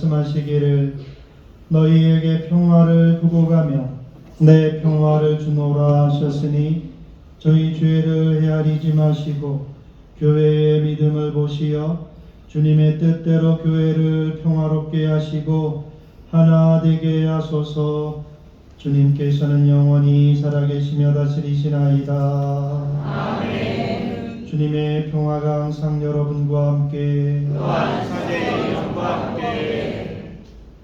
말씀하시기를 너희에게 평화를 두고 가며 내 평화를 주노라 하셨으니 저희 죄를 헤아리지 마시고 교회의 믿음을 보시어 주님의 뜻대로 교회를 평화롭게 하시고 하나 되게 하소서. 주님께서는 영원히 살아계시며 다스리시나이다. 아멘. 주님의 평화가 항상 여러분과 함께 또한 사제의 영과 함께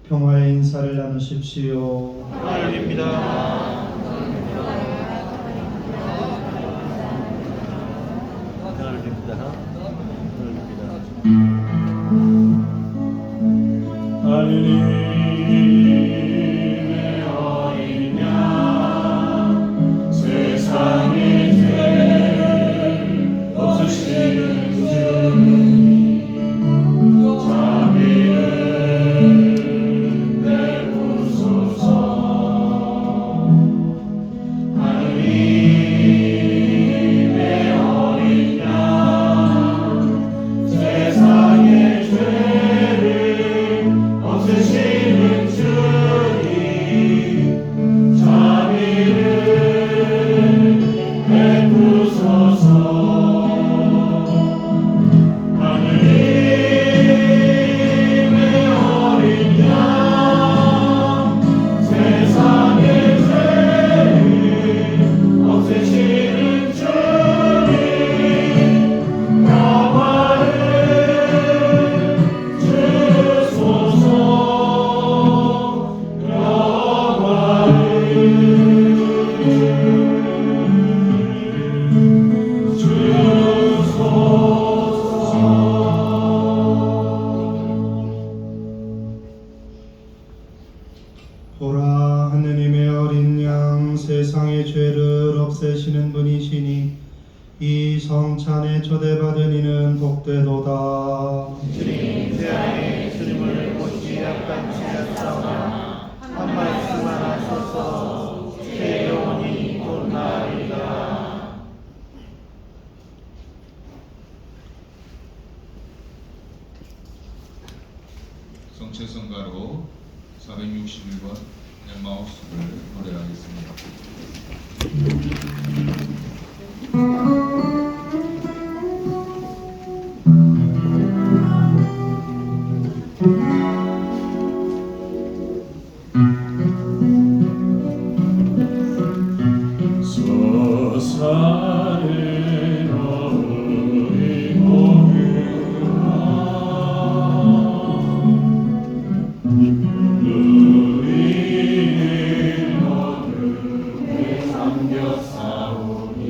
평화의 인사를 나누십시오. 평화입니다. 하느님의 어린 양 세상의 죄를 없으시는 주님 자비를 베푸소서. 하느님의 어린 양 세상의 죄를 없으시는 주님 자비를 베푸소서. 하느님의 어린 양 세상의 죄를 없으시는 주님 평화를 주소서. 보라, 하느님의 어린 양 세상의 죄를 없애시는 분이시니 이 성찬에 초대받은 이는 복되도다. 주님 제 안에 주님을 보시 약간 지났사오나 한 말씀만 하소서. 제 영혼이 곧 나으리라. 성체성가로 461번 엠마우스를 노래하겠습니다. 서산에 너의 모유나 누리는 어둠에 잠겼사오니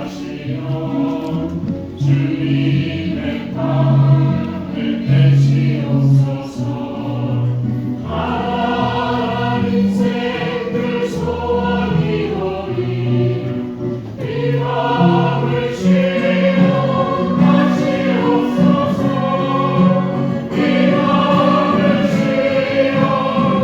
하시어 주님의 마음을 되시옵소서. 가난한 인생들 소원이오니 이 마음을 시험하시옵소서. 이 마음을 시험하시옵소서.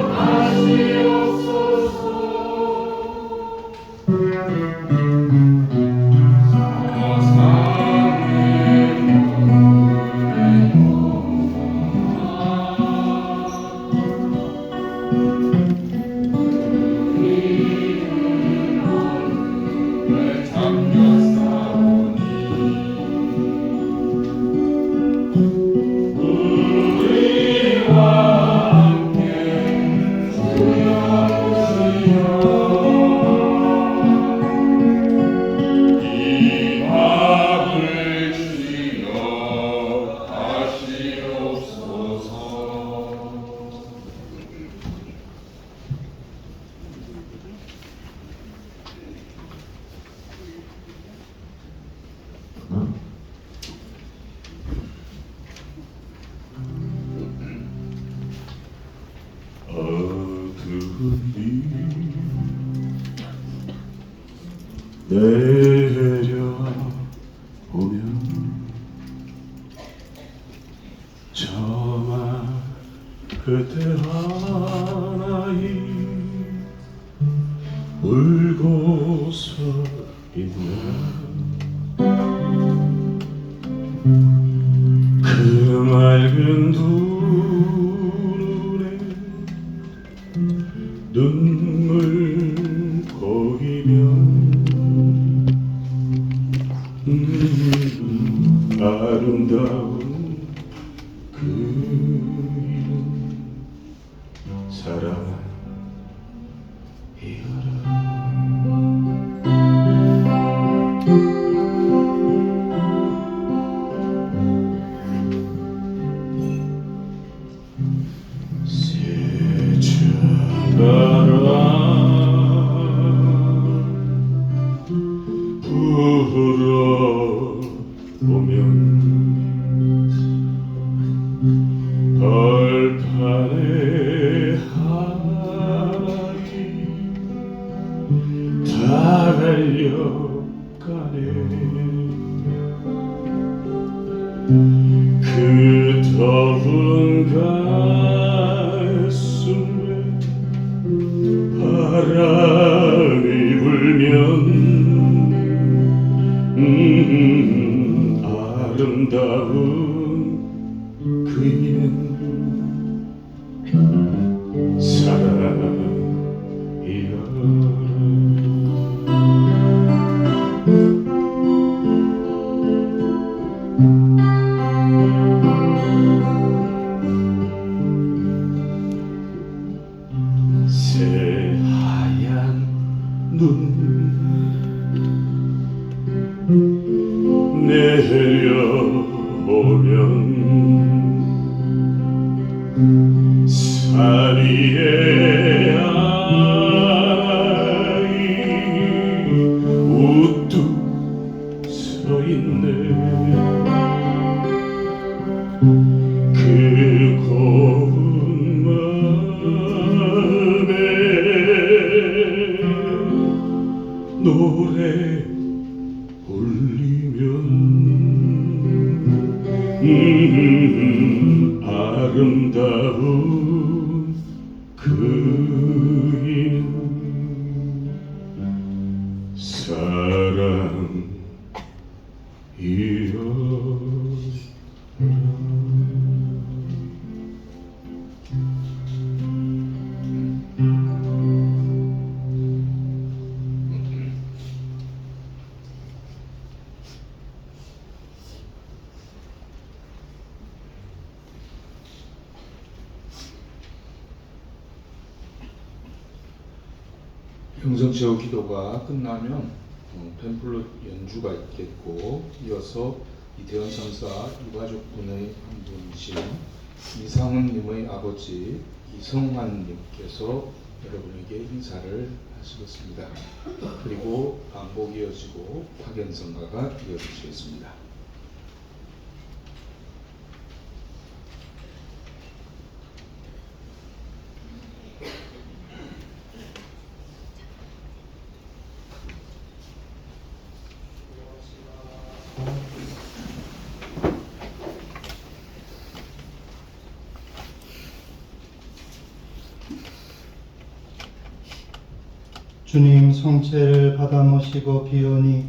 어둠이 내려오면 저만 그때 하나이 울고서 있네. 그 맑은 두 눈에 눈물 고이면 아름다운 그 이름 사랑이여라. 불어오면 벌판에 하이 다 달려가네. 그 더운 가슴에 바람이 불면 아름다운 그 이름 사랑이여라. 새하얀 눈 내려오면 사리의 아이 우뚝 서있네. 그 고운 마음에 노래 울리면 아름다운 그 이름 영성체호 기도가 끝나면 펜플로 연주가 있겠고, 이어서 이태원 참사 유가족분의 한 분이신 이상은님의 아버지 이성환님께서 여러분에게 인사를 하시겠습니다. 그리고 반복이 이어지고 파견성가가 이어지시겠습니다. 주님 성체를 받아 모시고 비오니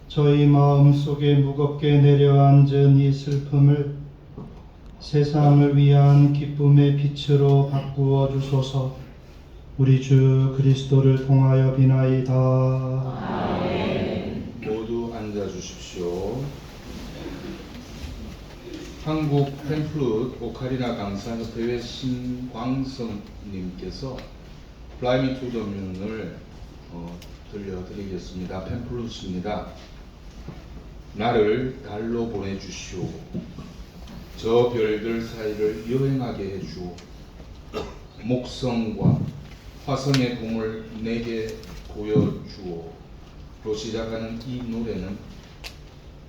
저희 마음 속에 무겁게 내려앉은 이 슬픔을 세상을 위한 기쁨의 빛으로 바꾸어 주소서. 우리 주 그리스도를 통하여 비나이다. 모두 앉아 주십시오. 한국 펜플룻 오카리나 강사협회의 신광성님께서 Fly Me to the Moon을 들려드리겠습니다. 펜플룻입니다. 나를 달로 보내주시오. 저 별들 사이를 여행하게 해주오. 목성과 화성의 꿈을 내게 보여주오. 로 시작하는 이 노래는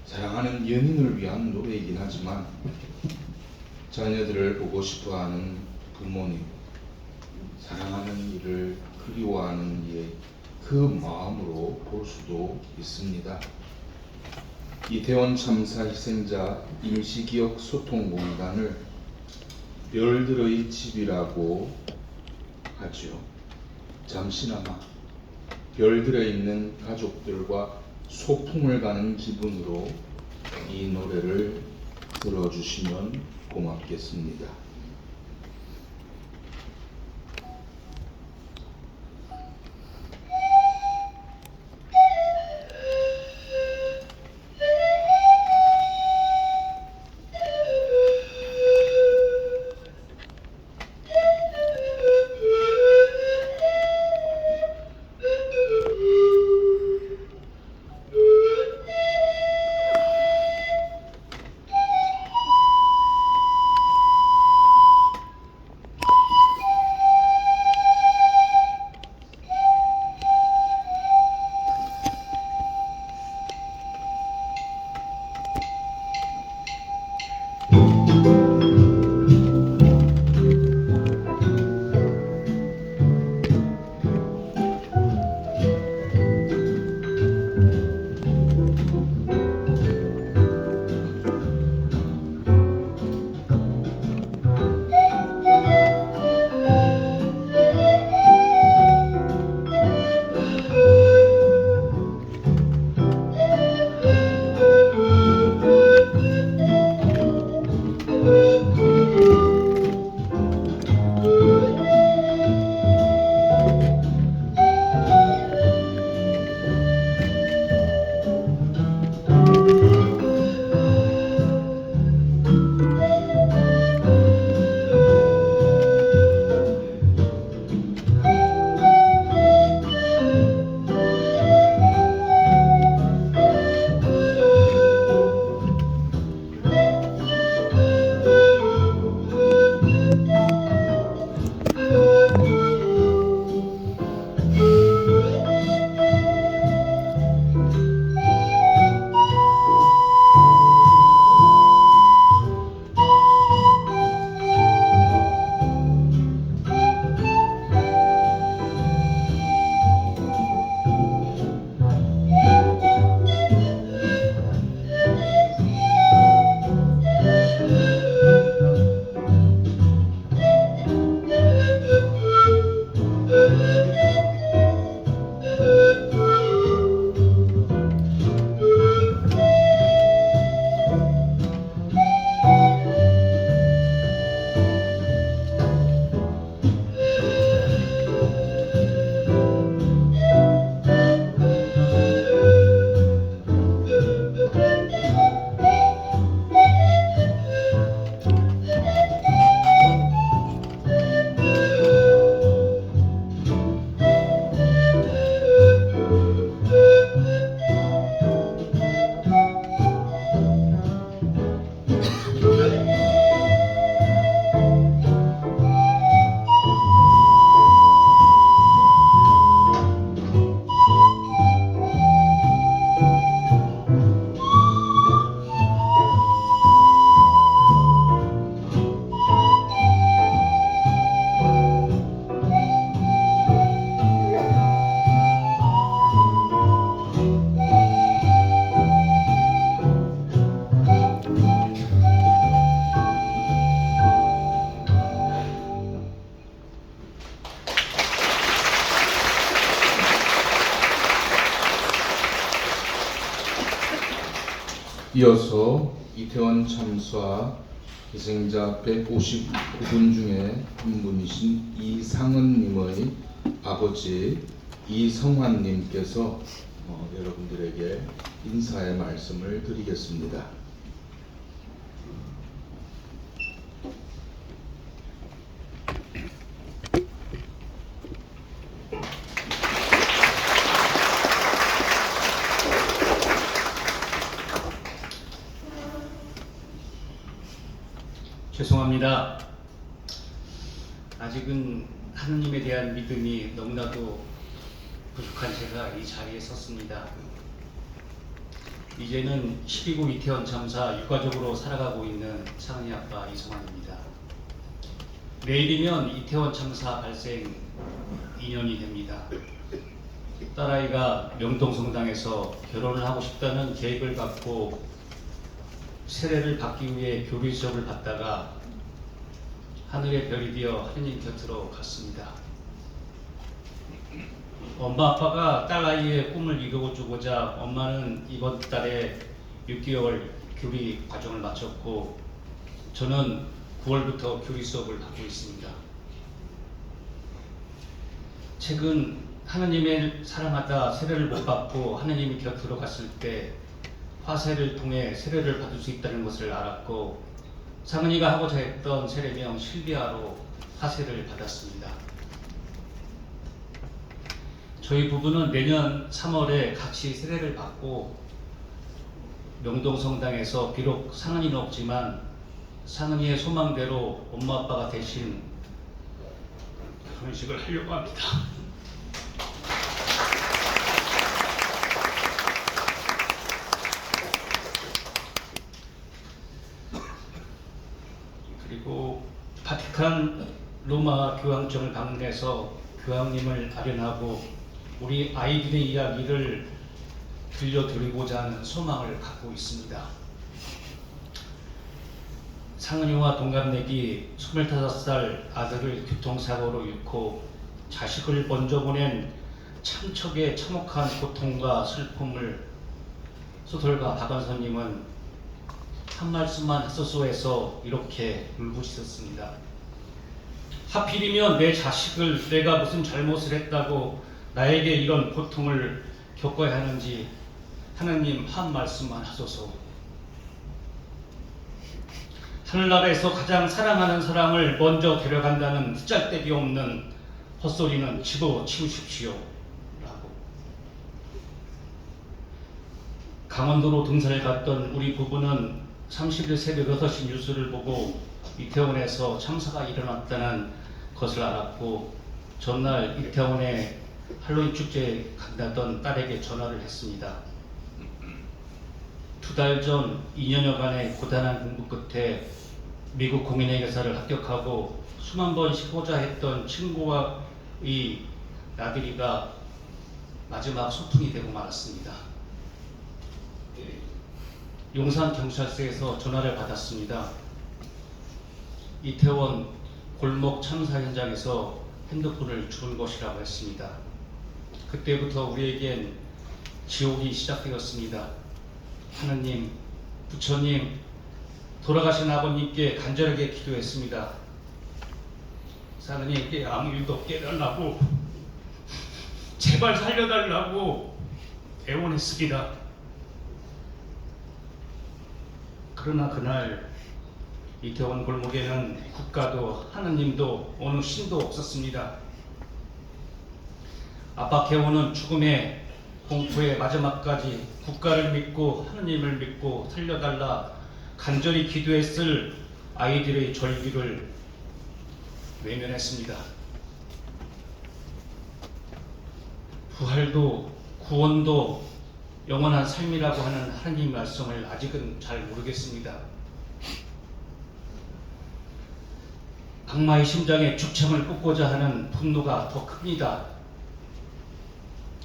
사랑하는 연인을 위한 노래이긴 하지만 자녀들을 보고 싶어하는 부모님, 사랑하는 이를 그리워하는 이의 그 마음으로 볼 수도 있습니다. 이태원 참사 희생자 임시기억 소통공단을 별들의 집이라고 하죠. 잠시나마 별들에 있는 가족들과 소풍을 가는 기분으로 이 노래를 들어주시면 고맙겠습니다. 이어서 이태원 참사 희생자 159분 중에 한 분이신 이상은님의 아버지 이성환님께서 여러분들에게 인사의 말씀을 드리겠습니다. 죄송합니다. 아직은 하느님에 대한 믿음이 너무나도 부족한 제가 이 자리에 섰습니다. 이제는 12구 이태원 참사 유가족으로 살아가고 있는 상은이 아빠 이성환입니다. 내일이면 이태원 참사 발생 2년이 됩니다. 딸아이가 명동성당에서 결혼을 하고 싶다는 계획을 갖고 세례를 받기 위해 교리 수업을 받다가 하늘의 별이 되어 하느님 곁으로 갔습니다. 엄마 아빠가 딸아이의 꿈을 이루어주고자 엄마는 이번 달에 6개월 교리 과정을 마쳤고 저는 9월부터 교리 수업을 받고 있습니다. 최근 하느님을 사랑하다 세례를 못 받고 하느님이 곁으로 갔을 때 화세를 통해 세례를 받을 수 있다는 것을 알았고 상은이가 하고자 했던 세례명 실비아로 화세를 받았습니다. 저희 부부는 내년 3월에 같이 세례를 받고 명동성당에서 비록 상은이는 없지만 상은이의 소망대로 엄마 아빠가 대신 결혼식을 하려고 합니다. 그리고 바티칸 로마 교황청을 방문해서 교황님을 아련하고 우리 아이들의 이야기를 들려드리고자 하는 소망을 갖고 있습니다. 상은이와 동갑내기 25살 아들을 교통사고로 잃고 자식을 먼저 보낸 참척의 참혹한 고통과 슬픔을 소설가 박완서님은 한 말씀만 하소서에서 이렇게 울부짖었습니다. 하필이면 내 자식을 내가 무슨 잘못을 했다고 나에게 이런 고통을 겪어야 하는지 하나님 한 말씀만 하소서. 하늘나라에서 가장 사랑하는 사람을 먼저 데려간다는 쓰잘데기 없는 헛소리는 집어치우십시오 라고. 강원도로 등산을 갔던 우리 부부는 30일 새벽 6시 뉴스를 보고 이태원에서 참사가 일어났다는 것을 알았고 전날 이태원에 할로윈 축제에 간다던 딸에게 전화를 했습니다. 2달 전 2년여간의 고단한 공부 끝에 미국 공인회계사를 합격하고 수만 번 쉬고자 했던 친구와의 나들이가 마지막 소풍이 되고 말았습니다. 용산경찰서에서 전화를 받았습니다. 이태원 골목 참사 현장에서 핸드폰을 주운 것이라고 했습니다. 그때부터 우리에겐 지옥이 시작되었습니다. 하느님, 부처님, 돌아가신 아버님께 간절하게 기도했습니다. 상은이에게 아무 일도 없게 해달라고, 제발 살려달라고 애원했습니다. 그러나 그날 이태원 골목에는 국가도 하느님도 어느 신도 없었습니다. 아빠 개원은 죽음의 공포의 마지막까지 국가를 믿고 하느님을 믿고 살려달라 간절히 기도했을 아이들의 절규를 외면했습니다. 부활도 구원도 영원한 삶이라고 하는 하느님 말씀을 아직은 잘 모르겠습니다. 악마의 심장에 죽창을 꽂고자 하는 분노가 더 큽니다.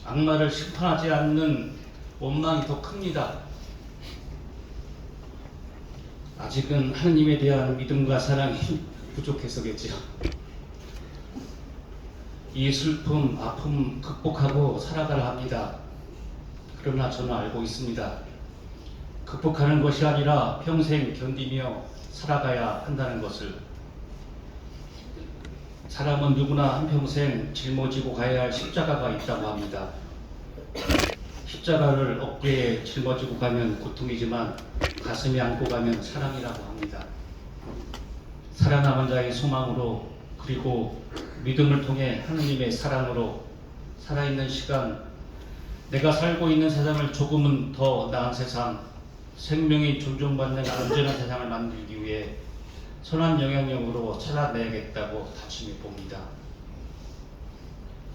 악마를 심판하지 않는 원망이 더 큽니다. 아직은 하느님에 대한 믿음과 사랑이 부족해서겠지요. 이 슬픔, 아픔 극복하고 살아가려 합니다. 그러나 저는 알고 있습니다. 극복하는 것이 아니라 평생 견디며 살아가야 한다는 것을, 사람은 누구나 한평생 짊어지고 가야 할 십자가가 있다고 합니다. 십자가를 어깨에 짊어지고 가면 고통이지만 가슴에 안고 가면 사랑이라고 합니다. 살아남은 자의 소망으로, 그리고 믿음을 통해 하느님의 사랑으로 살아있는 시간, 내가 살고 있는 세상을 조금은 더 나은 세상, 생명이 존중받는 안전한 세상을 만들기 위해 선한 영향력으로 찾아내야겠다고 다짐해 봅니다.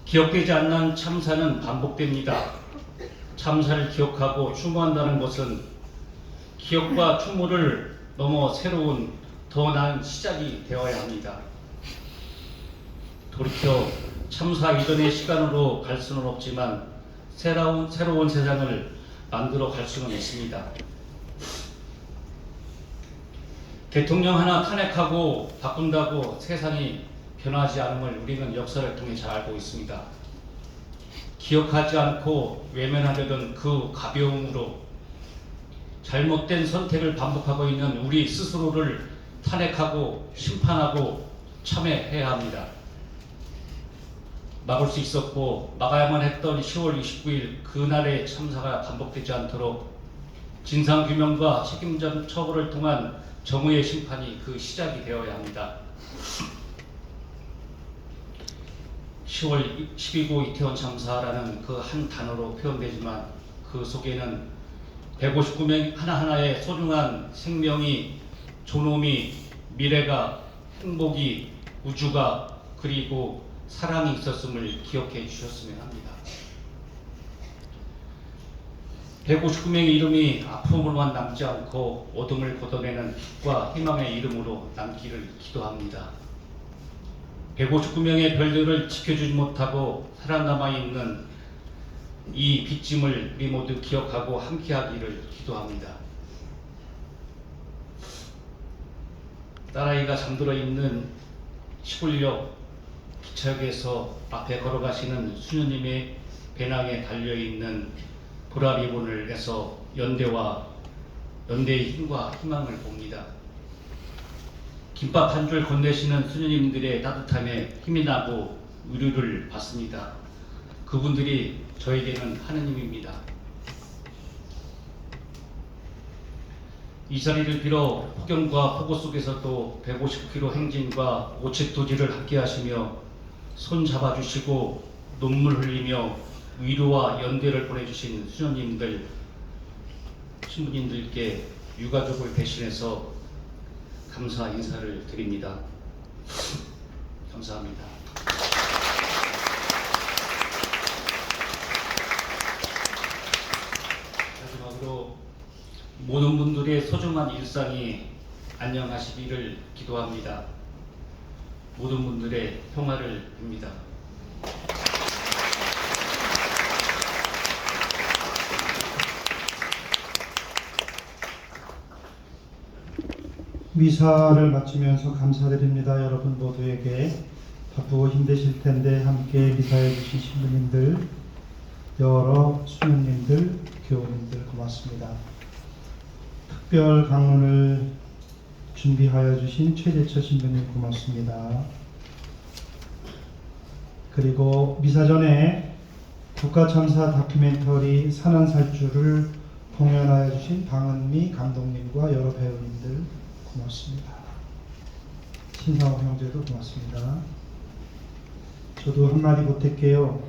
기억되지 않는 참사는 반복됩니다. 참사를 기억하고 추모한다는 것은 기억과 추모를 넘어 새로운 더 나은 시작이 되어야 합니다. 돌이켜 참사 이전의 시간으로 갈 수는 없지만 새로운 세상을 만들어 갈 수는 있습니다. 대통령 하나 탄핵하고 바꾼다고 세상이 변하지 않음을 우리는 역사를 통해 잘 알고 있습니다. 기억하지 않고 외면하려던 그 가벼움으로 잘못된 선택을 반복하고 있는 우리 스스로를 탄핵하고 심판하고 참회해야 합니다. 막을 수 있었고 막아야만 했던 10월 29일 그날의 참사가 반복되지 않도록 진상규명과 책임자 처벌을 통한 정의의 심판이 그 시작이 되어야 합니다. 10월 12구 이태원 참사라는 그 한 단어로 표현되지만 그 속에는 159명 하나하나의 소중한 생명이, 존엄이, 미래가, 행복이, 우주가, 그리고 사랑이 있었음을 기억해 주셨으면 합니다. 159명의 이름이 아픔으로만 남지 않고 어둠을 걷어내는 빛과 희망의 이름으로 남기를 기도합니다. 159명의 별들을 지켜주지 못하고 살아남아 있는 이 빚짐을 우리 모두 기억하고 함께하기를 기도합니다. 딸아이가 잠들어 있는 시골역 기차역에서 앞에 걸어가시는 수녀님의 배낭에 달려있는 보라 리본을 내서 연대의 힘과 희망을 봅니다. 김밥 한 줄 건네시는 수녀님들의 따뜻함에 힘이 나고 위로를 받습니다. 그분들이 저에게는 하느님입니다. 이 자리를 빌어 폭염과 폭우 속에서도 150km 행진과 오칡도지를 함께 하시며 손 잡아주시고 눈물 흘리며 위로와 연대를 보내주신 수녀님들, 신부님들께 유가족을 대신해서 감사 인사를 드립니다. 감사합니다. 마지막으로 모든 분들의 소중한 일상이 안녕하시기를 기도합니다. 모든 분들의 평화를 빕니다. 미사를 마치면서 감사드립니다. 여러분 모두에게 바쁘고 힘드실 텐데 함께 미사해 주신 신부님들, 여러 수녀님들, 교우님들 고맙습니다. 특별 강론을 준비하여 주신 최재철 신부님 고맙습니다. 그리고 미사 전에 국가참사 다큐멘터리 산안살주를 공연하여 주신 방은미 감독님과 여러 배우님들 고맙습니다. 신상호 형제도 고맙습니다. 저도 한마디 못할게요.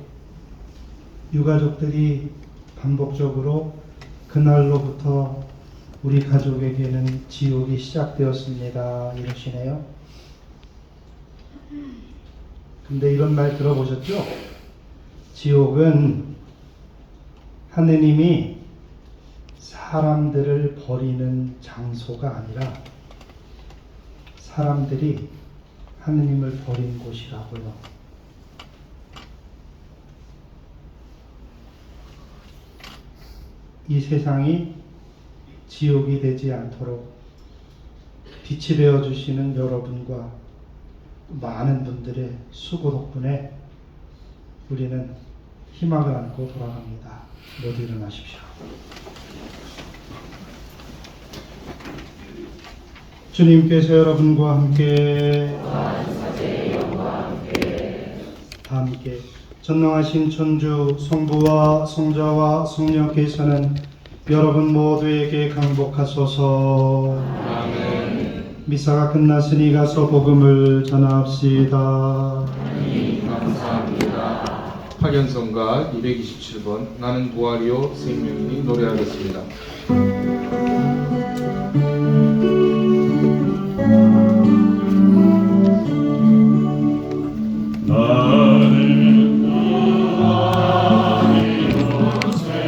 유가족들이 반복적으로 그날로부터 우리 가족에게는 지옥이 시작되었습니다 이러시네요. 근데 이런 말 들어보셨죠? 지옥은 하느님이 사람들을 버리는 장소가 아니라 사람들이 하느님을 버린 곳이라고요. 이 세상이 지옥이 되지 않도록 빛이 되어주시는 여러분과 많은 분들의 수고 덕분에 우리는 희망을 안고 돌아갑니다. 모두 일어나십시오. 주님께서 여러분과 함께 다 함께 전능하신 천주 성부와 성자와 성령께서는 여러분 모두에게 강복하소서. 아멘. 미사가 끝났으니 가서 복음을 전합시다. 감사합니다. 파견성가 227번 나는 부활이요 생명이니 노래하겠습니다.